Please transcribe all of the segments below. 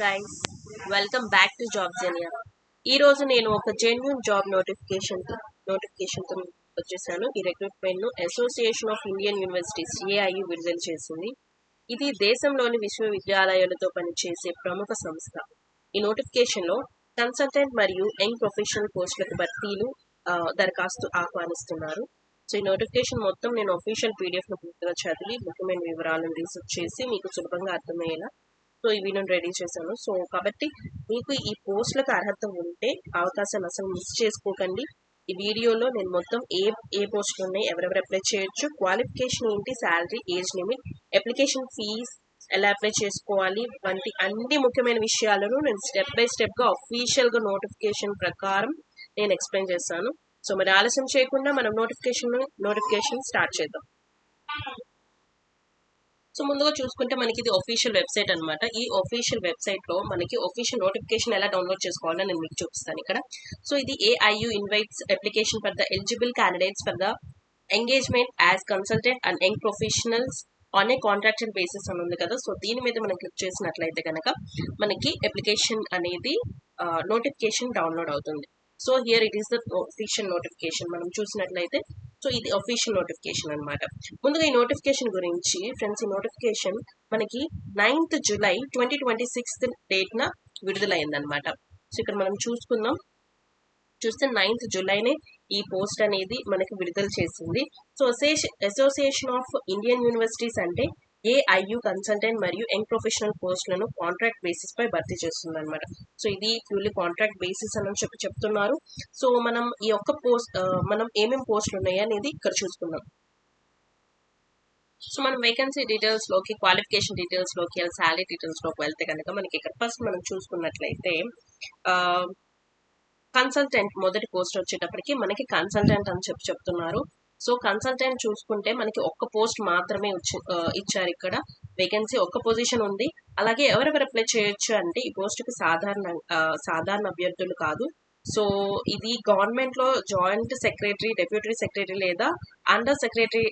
Guys, welcome back to job Xenia. ఈ రోజు నేను ఒక జెన్యూన్ జాబ్ నోటిఫికేషన్ తో వచ్చేసాను. ఈ రిక్రూట్మెంట్ ను association of Indian universities AIU విడుదల చేసింది. ఇది దేశంలోని విశ్వవిద్యాలయాలతో పనిచేసే ప్రముఖ సంస్థ. ఈ నోటిఫికేషన్ లో కన్సల్టెంట్ మరియు యంగ్ ప్రొఫెషనల్ పోస్టులకు భర్తీలు దరఖాస్తు ఆహ్వానిస్తున్నారు. సో ఈ నోటిఫికేషన్ మొత్తం నేను అఫీషియల్ పీడిఎఫ్ ను పూర్తిగా చదివి ముఖ్యమైన వివరాలను రీసెర్చ్ చేసి మీకు సులభంగా అర్థమయ్యేలా సో ఈ వీడియోని రెడీ చేశాను. సో కాబట్టి మీకు ఈ పోస్టులకు అర్హత ఉంటే అవకాశాన్ని అసలు మిస్ చేసుకోకండి. ఈ వీడియోలో నేను మొత్తం ఏ పోస్టులు ఉన్నాయి, ఎవరెవరు అప్లై చేయొచ్చు, క్వాలిఫికేషన్ ఏంటి, salary, age limit, application fee ఎలా అప్లై చేసుకోవాలి వంటి అన్ని ముఖ్యమైన విషయాలను నేను స్టెప్ బై స్టెప్ గా అఫీషియల్ గా నోటిఫికేషన్ ప్రకారం నేను ఎక్స్ప్లెయిన్ చేస్తాను. సో మరి ఆలస్యం చేయకుండా మనం నోటిఫికేషన్ స్టార్ట్ చేద్దాం. సో ముందుగా చూసుకుంటే మనకి ఇది ఒఫీషియల్ వెబ్సైట్ అనమాట. ఈ ఒఫీషియల్ వెబ్సైట్ లో మనకి ఒఫీషియల్ నోటిఫికేషన్ ఎలా డౌన్లోడ్ చేసుకోవాలని నేను మీకు చూపిస్తాను ఇక్కడ. సో ఇది AIU invites application for the eligible candidates for the engagement as consultant and young professionals on a contractual basis అని ఉంది కదా. సో దీని మీద మనం క్లిక్ చేసినట్లయితే కనుక మనకి అప్లికేషన్ అనేది నోటిఫికేషన్ డౌన్లోడ్ అవుతుంది. So here it is the official notification. మనం చూసినట్లయితే సో ఇది ఒఫీషియల్ నోటిఫికేషన్ అనమాట. ముందుగా ఈ నోటిఫికేషన్ గురించి ఫ్రెండ్స్, ఈ నోటిఫికేషన్ మనకి 9th July 2026 డేట్ న విడుదలైందనమాట. సో ఇక్కడ మనం చూస్తే 9th July ఈ పోస్ట్ అనేది మనకి విడుదల చేసింది. So association of Indian universities అంటే ఏఐయు కన్సల్టెంట్ మరియు యంగ్ ప్రొఫెషనల్ పోస్టులను కాంట్రాక్ట్ బేసిస్ పై భర్తీ చేస్తుంది అనమాట. సో ఇది ప్యూర్లీ కాంట్రాక్ట్ బేసిస్ అని చెప్తున్నారు. సో మనం ఈ ఒక్క పోస్ట్ మనం ఏమేమి పోస్టులు ఉన్నాయి అనేది ఇక్కడ చూసుకుందాం. సో మనం వేకెన్సీ డీటెయిల్స్ లోకి, క్వాలిఫికేషన్ డీటెయిల్స్ లోకి, శాలరీ డీటెయిల్స్ లోకి వెళ్తే కనుక మనకి ఇక్కడ ఫస్ట్ మనం చూసుకున్నట్లయితే కన్సల్టెంట్ మొదటి పోస్ట్ వచ్చేటప్పటికి మనకి కన్సల్టెంట్ అని చెప్తున్నారు. సో కన్సల్టెంట్ చూసుకుంటే మనకి ఒక్క పోస్ట్ మాత్రమే ఇచ్చారు. ఇక్కడ వేకెన్సీ ఒక్క పొజిషన్ ఉంది. అలాగే ఎవరెవరు అప్లై చేయొచ్చు అంటే ఈ పోస్ట్ కి సాధారణ అభ్యర్థులు కాదు. సో ఇది గవర్నమెంట్ లో జాయింట్ సెక్రటరీ, డెప్యూటీ సెక్రటరీ లేదా అండర్ సెక్రటరీ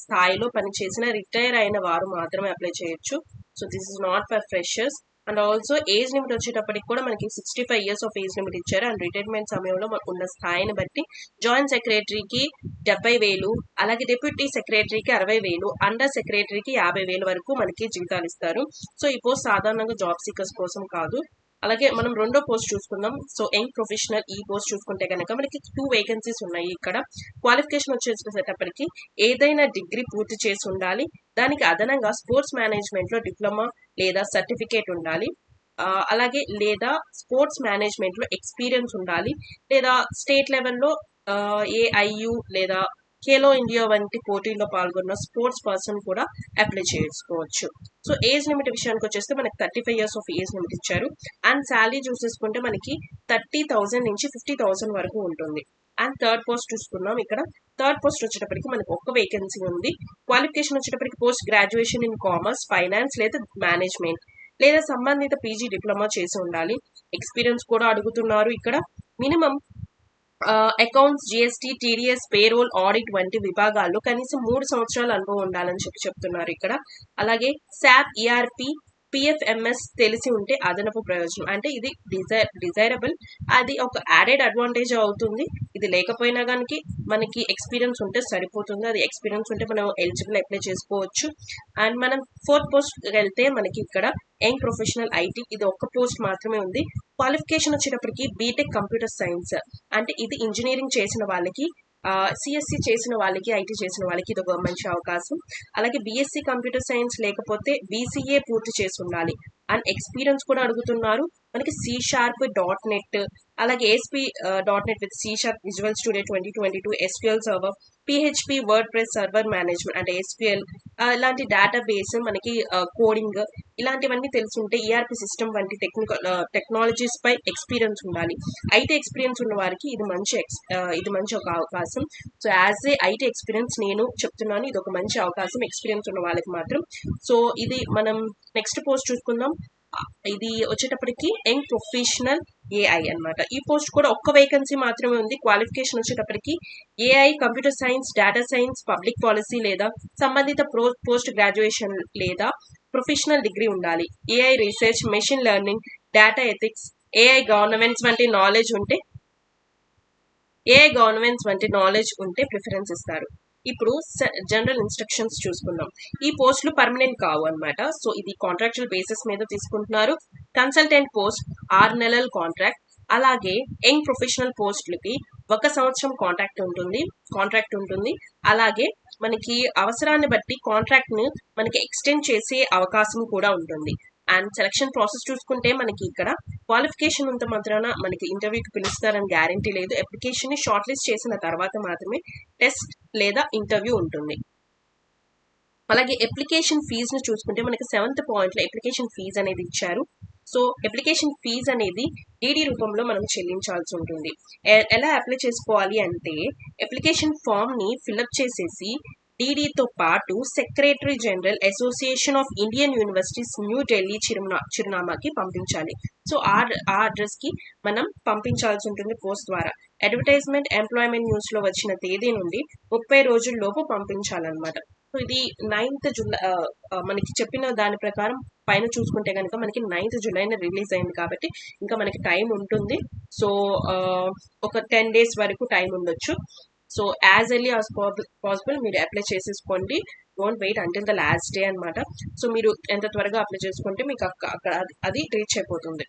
స్థాయిలో పనిచేసిన రిటైర్ అయిన వారు మాత్రమే అప్లై చేయొచ్చు. So this is not for freshers. And also age limit వచ్చేటప్పటికి కూడా మనకి 65 years ఆఫ్ ఏజ్ లిమిట్ ఇచ్చారు. అండ్ రిటైర్మెంట్ సమయంలో ఉన్న స్థాయిని బట్టి జాయింట్ సెక్రటరీకి 70,000, అలాగే డిప్యూటీ సెక్రటరీకి 60,000, అండర్ సెక్రటరీకి 50,000 వరకు మనకి జీతాలు ఇస్తారు. సో ఈ పోస్ట్ సాధారణంగా జాబ్ సీకర్స్ కోసం కాదు. అలాగే మనం రెండో పోస్ట్ చూసుకుందాం. సో యంగ్ ప్రొఫెషనల్ ఈ పోస్ట్ చూసుకుంటే కనుక మనకి 2 వేకెన్సీస్ ఉన్నాయి. ఇక్కడ క్వాలిఫికేషన్ వచ్చేటప్పటికి ఏదైనా డిగ్రీ పూర్తి చేసి ఉండాలి. దానికి అదనంగా స్పోర్ట్స్ మేనేజ్మెంట్ లో డిప్లొమా లేదా సర్టిఫికేట్ ఉండాలి. అలాగే లేదా స్పోర్ట్స్ మేనేజ్మెంట్ లో ఎక్స్పీరియన్స్ ఉండాలి. లేదా స్టేట్ లెవెల్లో ఏఐయు లేదా ఖేలో ఇండియా వంటి పోటీల్లో పాల్గొన్న స్పోర్ట్స్ పర్సన్ కూడా అప్లై చేసుకోవచ్చు. సో ఏజ్ లిమిట్ విషయానికి వచ్చేస్తే మనకి 35 years ఆఫ్ ఏజ్ లిమిట్ ఇచ్చారు. అండ్ శాలరీ చూసేసుకుంటే మనకి 30,000 నుంచి 50,000 వరకు ఉంటుంది. అండ్ థర్డ్ పోస్ట్ చూసుకున్నాం. ఇక్కడ థర్డ్ పోస్ట్ వచ్చేటప్పటికి మనకి ఒక్క వేకెన్సీ ఉంది. క్వాలిఫికేషన్ వచ్చేటప్పటికి post graduation in commerce, finance లేదా మేనేజ్మెంట్ లేదా సంబంధిత పీజీ డిప్లొమా చేసి ఉండాలి. ఎక్స్పీరియన్స్ కూడా అడుగుతున్నారు. ఇక్కడ minimum accounts, GST, TDS, payroll, audit వంటి విభాగాల్లో కనీసం 3 సంవత్సరాల అనుభవం ఉండాలని చెప్తున్నారు ఇక్కడ. అలాగే SAP, ERP, PFMS తెలిసి ఉంటే అదనపు ప్రయోజనం. అంటే ఇది డిజైరబుల్, అది ఒక యాడెడ్ అడ్వాంటేజ్ అవుతుంది. ఇది లేకపోయినా కానీ మనకి ఎక్స్పీరియన్స్ ఉంటే సరిపోతుంది. అది ఎక్స్పీరియన్స్ ఉంటే మనం ఎలిజిబుల్ అప్లై చేసుకోవచ్చు. అండ్ మనం ఫోర్త్ పోస్ట్ వెళ్తే మనకి ఇక్కడ యంగ్ ప్రొఫెషనల్ ఐటీ ఇది ఒక్క పోస్ట్ మాత్రమే ఉంది. క్వాలిఫికేషన్ వచ్చేటప్పటికి బీటెక్ కంప్యూటర్ సైన్స్, అంటే ఇది ఇంజనీరింగ్ చేసిన వాళ్ళకి, సిఎస్సి చేసిన వాళ్ళకి, ఐటీ చేసిన వాళ్ళకి ఇది ఒక మంచి అవకాశం. అలాగే బిఎస్సి కంప్యూటర్ సైన్స్ లేకపోతే బీసీఏ పూర్తి చేసి ఉండాలి. అండ్ ఎక్స్పీరియన్స్ కూడా అడుగుతున్నారు. మనకి C#.net, అలాగే ASP.NET with C# visual studio 2022, SQL server, PHP word press server management అంటే SQL ఇలాంటి డేటాబేస్, మనకి కోడింగ్ ఇలాంటివన్నీ తెలుసుంటే, ERP సిస్టమ్ వంటి టెక్నాలజీస్ పై ఎక్స్పీరియన్స్ ఉండాలి. ఐటీ ఎక్స్పీరియన్స్ ఉన్న వారికి ఇది మంచి ఒక అవకాశం. So as a IT experience నేను చెప్తున్నాను, ఇది ఒక మంచి అవకాశం ఎక్స్పీరియన్స్ ఉన్న వాళ్ళకి మాత్రం. సో ఇది మనం నెక్స్ట్ పోస్ట్ చూసుకుందాం. ఇది వచ్చేటప్పటికి యంగ్ ప్రొఫెషనల్ ఏఐ అన్నమాట. ఈ పోస్ట్ కూడా ఒక్క వేకెన్సీ మాత్రమే ఉంది. క్వాలిఫికేషన్ వచ్చేటప్పటికి AI, computer science, data science, public policy లేదా సంబంధిత పోస్ట్ గ్రాడ్యుయేషన్ లేదా ప్రొఫెషనల్ డిగ్రీ ఉండాలి. AI research, machine learning, data ethics, AI governments వంటి నాలెడ్జ్ ఉంటే ప్రిఫరెన్స్ ఇస్తారు. ఇప్పుడు జనరల్ ఇన్స్ట్రక్షన్స్ చూసుకుందాం. ఈ పోస్టులు పర్మనెంట్ కావు అన్నమాట. సో ఇది కాంట్రాక్చువల్ బేసిస్ మీద తీసుకుంటున్నారు. కన్సల్టెంట్ పోస్ట్ 6 నెలల కాంట్రాక్ట్. అలాగే యంగ్ ప్రొఫెషనల్ పోస్టులకి 1 సంవత్సరం కాంట్రాక్ట్ ఉంటుంది. అలాగే మనకి అవసరాన్ని బట్టి కాంట్రాక్ట్ ని మనకి ఎక్స్టెండ్ చేసే అవకాశం కూడా ఉంటుంది. అండ్ సెలక్షన్ ప్రాసెస్ చూసుకుంటే మనకి ఇక్కడ క్వాలిఫికేషన్ ఉంత మాత్రాన మనకి ఇంటర్వ్యూకి పిలుస్తారని గ్యారంటీ లేదు. అప్లికేషన్ ని షార్ట్ లిస్ట్ చేసిన తర్వాత మాత్రమే టెస్ట్ లేదా ఇంటర్వ్యూ ఉంటుంది. అలాగే అప్లికేషన్ ఫీజును చూసుకుంటే మనకి 7th పాయింట్ లో అప్లికేషన్ ఫీజు అనేది ఇచ్చారు. సో అప్లికేషన్ ఫీజు అనేది డీడీ రూపంలో మనం చెల్లించాల్సి ఉంటుంది. ఎలా అప్లై చేసుకోవాలి అంటే అప్లికేషన్ ఫామ్ ని ఫిల్అప్ చేసేసి డీడీతో పాటు secretary general association of Indian universities new Delhi చిరునామాకి పంపించాలి. సో ఆ అడ్రస్ కి మనం పంపించాల్సి ఉంటుంది పోస్ట్ ద్వారా. అడ్వర్టైజ్మెంట్ ఎంప్లాయ్మెంట్ న్యూస్ లో వచ్చిన తేదీ నుండి 30 రోజుల లోపు పంపించాలన్నమాట. సో ఇది 9th జూలై, మనకి చెప్పిన దాని ప్రకారం పైన చూసుకుంటే కనుక మనకి 9th జూలైన రిలీజ్ అయింది కాబట్టి ఇంకా మనకి టైం ఉంటుంది. సో ఒక 10 days వరకు టైం ఉండొచ్చు. So as early as possible మీరు అప్లై చేసేసుకోండి. Don't wait until the last day అనమాట. సో మీరు ఎంత త్వరగా అప్లై చేసుకుంటే మీకు అక్కడ అది రీచ్ అయిపోతుంది.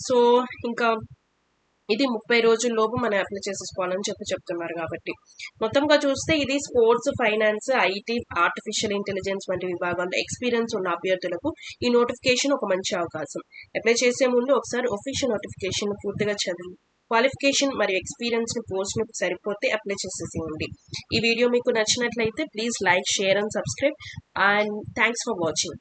సో ఇంకా ఇది 30 రోజుల లోపు మనం అప్లై చేసేసుకోవాలని చెప్తున్నారు కాబట్టి మొత్తంగా చూస్తే ఇది sports, finance, IT, artificial intelligence వంటి విభాగాల్లో ఎక్స్పీరియన్స్ ఉన్న అభ్యర్థులకు ఈ నోటిఫికేషన్ ఒక మంచి అవకాశం. అప్లై చేసే ముందు ఒకసారి ఒఫీషియల్ నోటిఫికేషన్ పూర్తిగా చదివి క్వాలిఫికేషన్ మరియు ఎక్స్పీరియన్స్ ని పోస్ట్ ని సరిపోతే అప్లై చేసేసేయండి. ఈ వీడియో మీకు నచ్చినట్లయితే please like, share and subscribe. And thanks for watching.